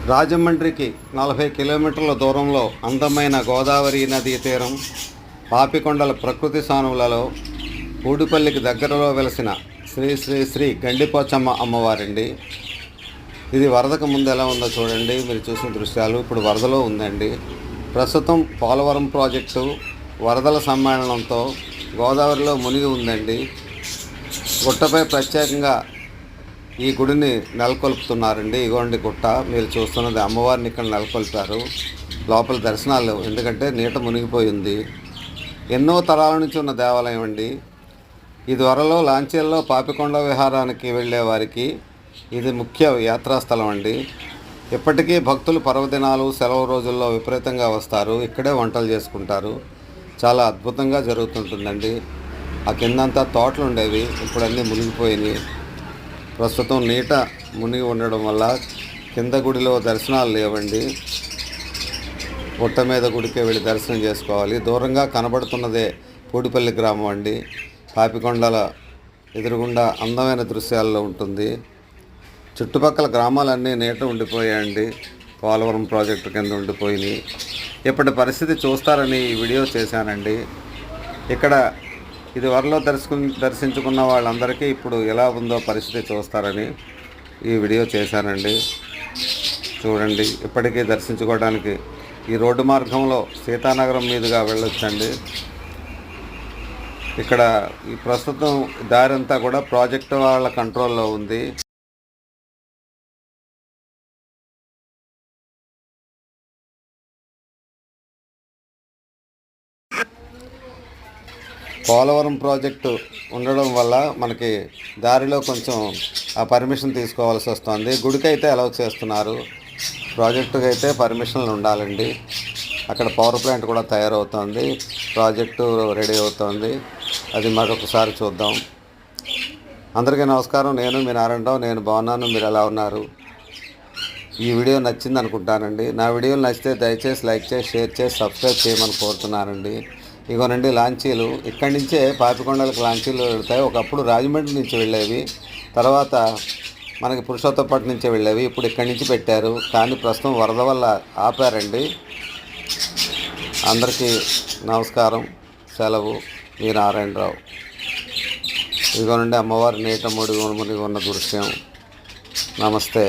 రాజమండ్రికి 40 కిలోమీటర్ల దూరంలో అందమైన గోదావరి నదీ తీరం, పాపికొండల ప్రకృతి సానువులలో ఊడిపల్లికి దగ్గరలో వెలసిన శ్రీ శ్రీ శ్రీ గండిపోచమ్మ అమ్మవారండి. ఇది వరదకు ముందు ఎలా ఉందో చూడండి. మీరు చూసిన దృశ్యాలు ఇప్పుడు వరదలో ఉందండి. ప్రస్తుతం పోలవరం ప్రాజెక్టు వరదల సమ్మేళనంతో గోదావరిలో మునిగి ఉందండి. గుట్టపై ప్రత్యేకంగా ఈ గుడిని నెలకొల్పుతున్నారండి. ఇగోండి గుట్ట, మీరు చూస్తున్నది అమ్మవారిని ఇక్కడ నెలకొల్పారు. లోపల దర్శనాలు, ఎందుకంటే నీట మునిగిపోయింది. ఎన్నో తరాల నుంచి ఉన్న దేవాలయం అండి. ఈ త్వరలో లాంచీల్లో పాపికొండ విహారానికి వెళ్ళే వారికి ఇది ముఖ్య యాత్రాస్థలం అండి. ఇప్పటికీ భక్తులు పర్వదినాలు, సెలవు రోజుల్లో విపరీతంగా వస్తారు. ఇక్కడే వంటలు చేసుకుంటారు. చాలా అద్భుతంగా జరుగుతుంటుందండి. ఆ కిందంతా తోటలు ఉండేవి, ఇప్పుడు అన్నీ మునిగిపోయినాయి. ప్రస్తుతం నీట మునిగి ఉండడం వల్ల కింద గుడిలో దర్శనాలు లేవండి. గుట్ట మీద గుడికే వెళ్ళి దర్శనం చేసుకోవాలి. దూరంగా కనబడుతున్నదే పూడిపల్లి గ్రామం అండి. పాపికొండల ఎదురుగుండా అందమైన దృశ్యాల్లో ఉంటుంది. చుట్టుపక్కల గ్రామాలన్నీ నీట ఉండిపోయాయండి. పోలవరం ప్రాజెక్టు కింద ఉండిపోయినాయి. ఇప్పటి పరిస్థితి చూస్తారని ఈ వీడియో చేశానండి. ఇక్కడ ఇది వరలో దర్శించుకున్న వాళ్ళందరికీ ఇప్పుడు ఎలా ఉందో పరిస్థితి చూస్తారని ఈ వీడియో చేశానండి. చూడండి, ఇప్పటికీ దర్శించుకోవడానికి ఈ రోడ్డు మార్గంలో సీతానగరం మీదుగా వెళ్ళొచ్చండి. ఇక్కడ ఈ ప్రస్తుతం దారి అంతా కూడా ప్రాజెక్టు వాళ్ళ కంట్రోల్లో ఉంది. పోలవరం ప్రాజెక్టు ఉండడం వల్ల మనకి దారిలో కొంచెం ఆ పర్మిషన్ తీసుకోవాల్సి వస్తుంది. గుడికి అయితే అలౌ చేస్తున్నారు, ప్రాజెక్టుకి అయితే పర్మిషన్లు ఉండాలండి. అక్కడ పవర్ ప్లాంట్ కూడా తయారవుతుంది, ప్రాజెక్టు రెడీ అవుతుంది. అది మరొకసారి చూద్దాం. అందరికీ నమస్కారం. నేను మీ నారాయణరావు. నేను బాగున్నాను, మీరు ఎలా ఉన్నారు? ఈ వీడియో నచ్చింది అనుకుంటానండి. నా వీడియోలు నచ్చితే దయచేసి లైక్ చేసి, షేర్ చేసి, సబ్స్క్రైబ్ చేయమని కోరుతున్నానండి. ఇగోనండి లాంచీలు, ఇక్కడి నుంచే పాపికొండలకు లాంచీలు వెళ్తాయి. ఒకప్పుడు రాజమండ్రి నుంచి వెళ్ళేవి, తర్వాత మనకి పురుషోత్తపట్నం నుంచి వెళ్ళేవి. ఇప్పుడు ఇక్కడి నుంచి పెట్టారు, కానీ ప్రస్తుతం వరద వల్ల ఆపారండి. అందరికీ నమస్కారం, సెలవు. మీ నారాయణరావు. ఇదిగోనండి అమ్మవారి నీట మునిగి ఉన్న దృశ్యం. నమస్తే.